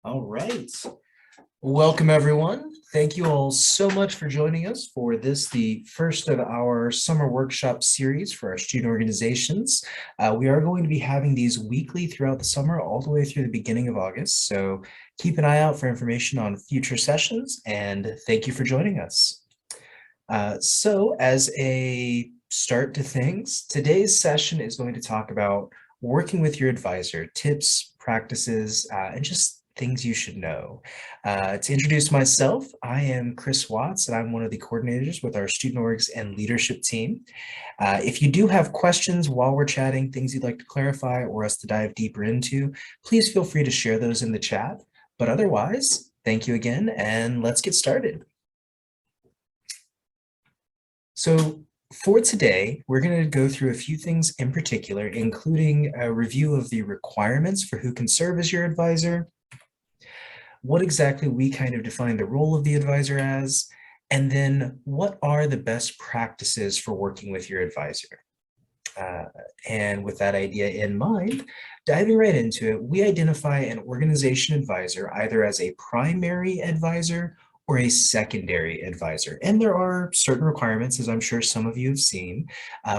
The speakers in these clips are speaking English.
All right. Welcome, everyone. Thank you all so much for joining us for this, the first of our summer workshop series for our student organizations. We are going to be having these weekly throughout the summer, all the way through the beginning of August. So keep an eye out for information on future sessions, and thank you for joining us. So as a start to things, today's session is going to talk about working with your advisor, tips, practices, and just things you should know. To introduce myself, I am Chris Watts, and I'm one of the coordinators with our student orgs and leadership team. If you do have questions while we're chatting, things you'd like to clarify or us to dive deeper into, please feel free to share those in the chat. But otherwise, thank you again, and let's get started. So for today, we're going to go through a few things in particular, including a review of the requirements for who can serve as your advisor, what exactly we kind of define the role of the advisor as, and then what are the best practices for working with your advisor. And with that idea in mind, diving right into it, we identify an organization advisor either as a primary advisor or a secondary advisor. And there are certain requirements, as I'm sure some of you have seen,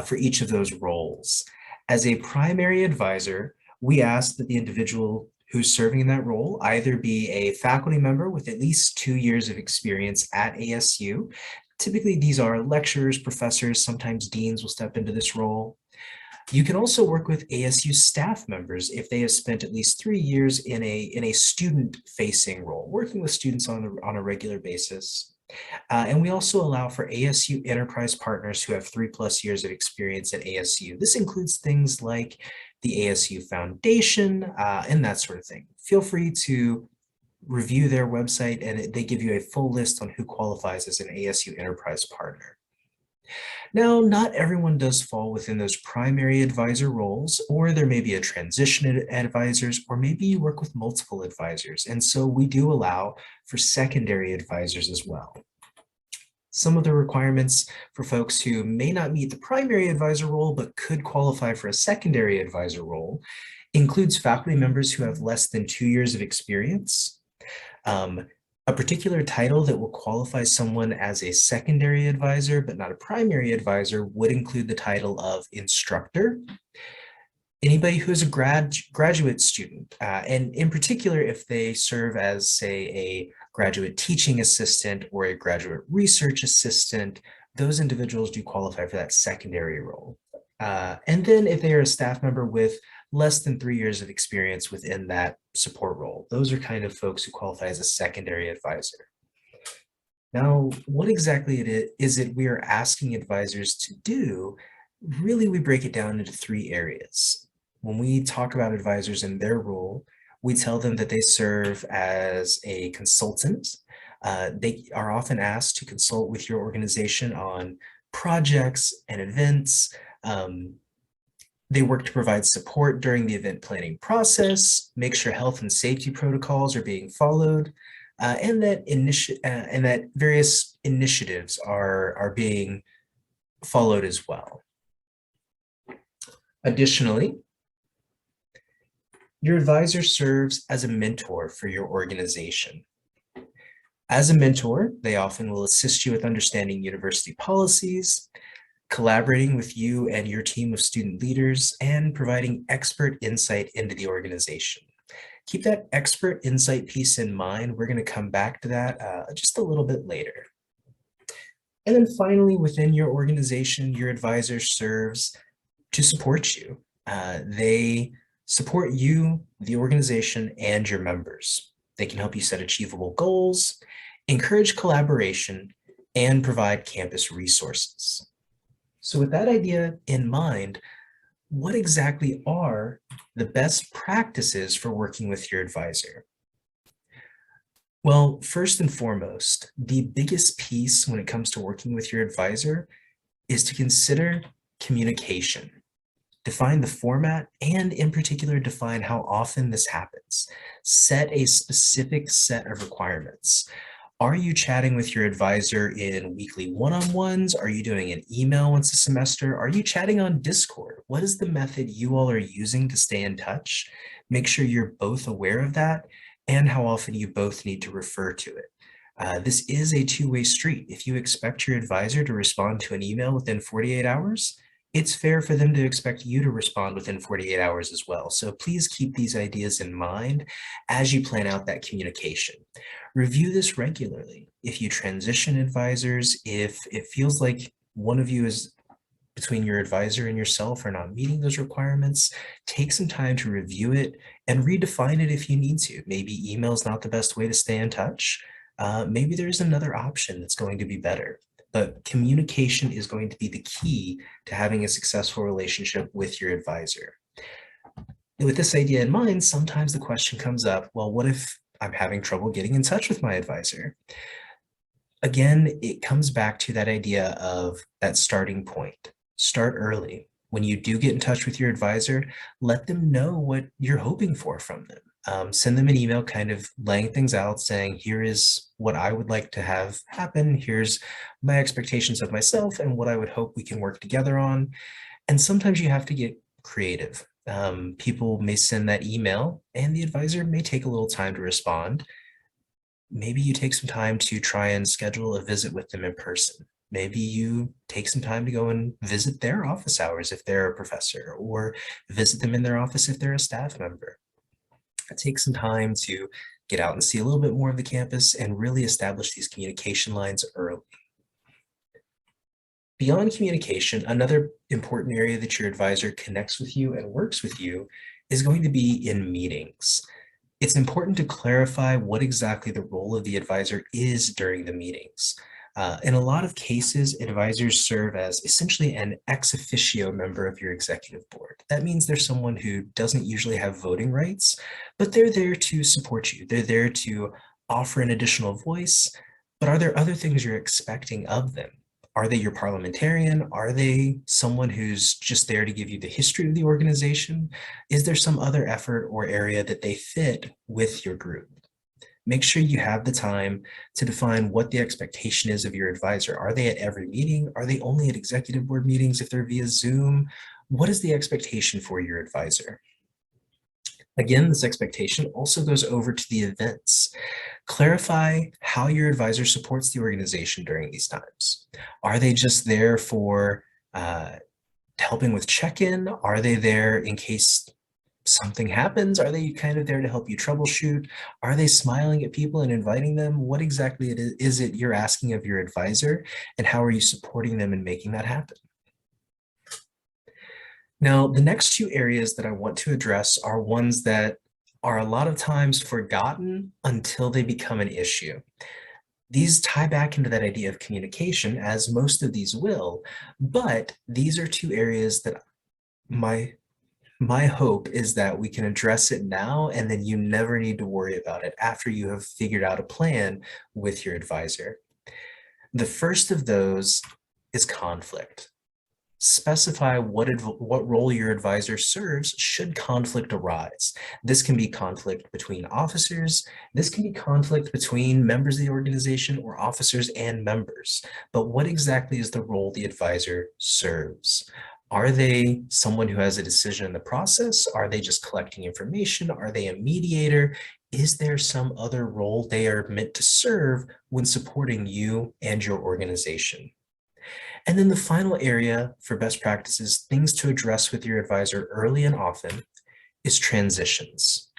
for each of those roles. As a primary advisor, we ask that the individual who's serving in that role either be a faculty member with at least 2 years of experience at ASU. Typically, these are lecturers, professors, sometimes deans will step into this role. You can also work with ASU staff members if they have spent at least 3 years in a student-facing role, working with students on a regular basis. And we also allow for ASU enterprise partners who have 3+ years of experience at ASU. This includes things like the ASU Foundation and that sort of thing. Feel free to review their website, and they give you a full list on who qualifies as an ASU enterprise partner. Now, not everyone does fall within those primary advisor roles, or there may be a transition advisors, or maybe you work with multiple advisors. And so we do allow for secondary advisors as well. Some of the requirements for folks who may not meet the primary advisor role, but could qualify for a secondary advisor role includes faculty members who have less than 2 years of experience, a particular title that will qualify someone as a secondary advisor, but not a primary advisor, would include the title of instructor. Anybody who is a graduate student, and in particular, if they serve as, say, a graduate teaching assistant or a graduate research assistant, those individuals do qualify for that secondary role. And then if they are a staff member with less than 3 years of experience within that support role, those are kind of folks who qualify as a secondary advisor. Now, what exactly is it we are asking advisors to do? Really, we break it down into 3 areas. When we talk about advisors and their role, we tell them that they serve as a consultant. They are often asked to consult with your organization on projects and events. They work to provide support during the event planning process, make sure health and safety protocols are being followed, and that various initiatives are being followed as well. Additionally, your advisor serves as a mentor for your organization. As a mentor, they often will assist you with understanding university policies, collaborating with you and your team of student leaders, and providing expert insight into the organization. Keep that expert insight piece in mind. We're going to come back to that just a little bit later. And then finally, within your organization, your advisor serves to support you. They support you, the organization, and your members. They can help you set achievable goals, encourage collaboration, and provide campus resources. So with that idea in mind, what exactly are the best practices for working with your advisor? Well, first and foremost, the biggest piece when it comes to working with your advisor is to consider communication. Define the format, and in particular, define how often this happens. Set a specific set of requirements. Are you chatting with your advisor in weekly one-on-ones? Are you doing an email once a semester? Are you chatting on Discord? What is the method you all are using to stay in touch? Make sure you're both aware of that, and how often you both need to refer to it. This is a two-way street. If you expect your advisor to respond to an email within 48 hours, it's fair for them to expect you to respond within 48 hours as well. So please keep these ideas in mind as you plan out that communication. Review this regularly. If you transition advisors, if it feels like one of you is between your advisor and yourself are not meeting those requirements, take some time to review it and redefine it if you need to. Maybe email is not the best way to stay in touch. Maybe there's another option that's going to be better. But communication is going to be the key to having a successful relationship with your advisor. With this idea in mind, sometimes the question comes up, well, what if I'm having trouble getting in touch with my advisor? Again, it comes back to that idea of that starting point. Start early. When you do get in touch with your advisor, let them know what you're hoping for from them. Send them an email kind of laying things out, saying, here is what I would like to have happen. Here's my expectations of myself and what I would hope we can work together on. And sometimes you have to get creative. People may send that email and the advisor may take a little time to respond. Maybe you take some time to try and schedule a visit with them in person. Maybe you take some time to go and visit their office hours if they're a professor, or visit them in their office if they're a staff member. Take some time to get out and see a little bit more of the campus and really establish these communication lines early. Beyond communication, another important area that your advisor connects with you and works with you is going to be in meetings. It's important to clarify what exactly the role of the advisor is during the meetings. In a lot of cases, advisors serve as essentially an ex officio member of your executive board. That means they're someone who doesn't usually have voting rights, but they're there to support you. They're there to offer an additional voice. But are there other things you're expecting of them? Are they your parliamentarian? Are they someone who's just there to give you the history of the organization? Is there some other effort or area that they fit with your group? Make sure you have the time to define what the expectation is of your advisor. Are they at every meeting? Are they only at executive board meetings if they're via Zoom? What is the expectation for your advisor? Again, this expectation also goes over to the events. Clarify how your advisor supports the organization during these times. Are they just there for helping with check-in? Are they there in case something happens? Are they kind of there to help you troubleshoot? Are they smiling at people and inviting them? What exactly is it you're asking of your advisor, and how are you supporting them in making that happen? Now, the next two areas that I want to address are ones that are a lot of times forgotten until they become an issue. These tie back into that idea of communication, as most of these will, but these are two areas that my hope is that we can address it now, and then you never need to worry about it after you have figured out a plan with your advisor. The first of those is conflict. Specify what role your advisor serves should conflict arise. This can be conflict between officers. This can be conflict between members of the organization or officers and members. But what exactly is the role the advisor serves? Are they someone who has a decision in the process? Are they just collecting information? Are they a mediator? Is there some other role they are meant to serve when supporting you and your organization? And then the final area for best practices, things to address with your advisor early and often, is transitions.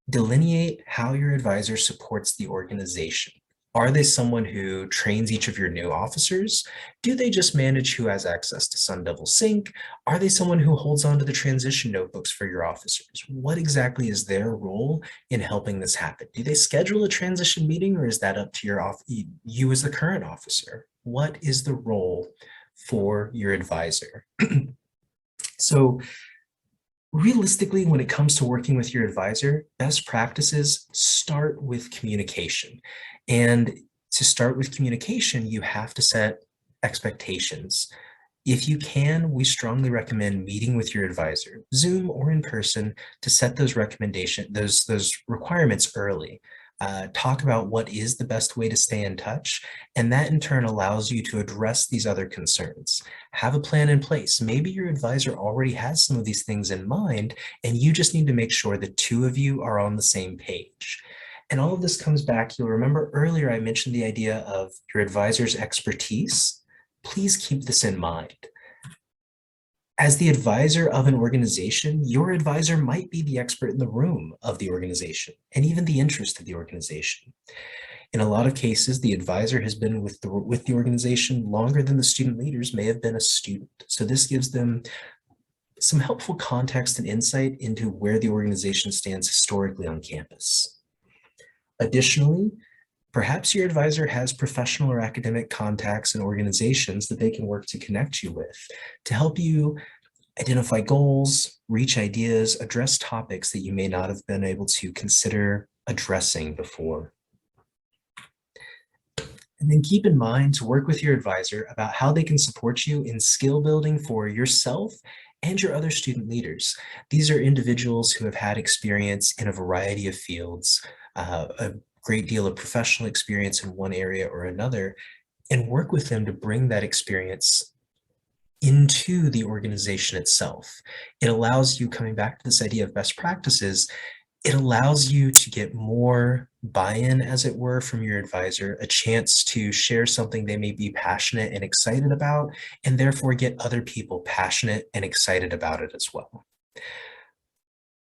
Delineate how your advisor supports the organization. Are they someone who trains each of your new officers? Do they just manage who has access to Sun Devil Sync? Are they someone who holds on to the transition notebooks for your officers? What exactly is their role in helping this happen? Do they schedule a transition meeting, or is that up to you as the current officer? What is the role for your advisor? So realistically, when it comes to working with your advisor, best practices start with communication. And to start with communication, you have to set expectations. If you can, we strongly recommend meeting with your advisor, Zoom or in person, to set those requirements early. talk about what is the best way to stay in touch, and that in turn allows you to address these other concerns. Have a plan in place. Maybe your advisor already has some of these things in mind, and you just need to make sure the two of you are on the same page. And all of this comes back, you'll remember earlier I mentioned the idea of your advisor's expertise. Please keep this in mind. As the advisor of an organization, your advisor might be the expert in the room of the organization and even the interest of the organization. In a lot of cases, the advisor has been with the organization longer than the student leaders may have been a student. So this gives them some helpful context and insight into where the organization stands historically on campus. Additionally, perhaps your advisor has professional or academic contacts and organizations that they can work to connect you with to help you identify goals, reach ideas, address topics that you may not have been able to consider addressing before. And then keep in mind to work with your advisor about how they can support you in skill building for yourself and your other student leaders. These are individuals who have had experience in a variety of fields, a great deal of professional experience in one area or another, and work with them to bring that experience into the organization itself. It allows you, coming back to this idea of best practices, it allows you to get more buy-in, as it were, from your advisor, a chance to share something they may be passionate and excited about, and therefore get other people passionate and excited about it as well.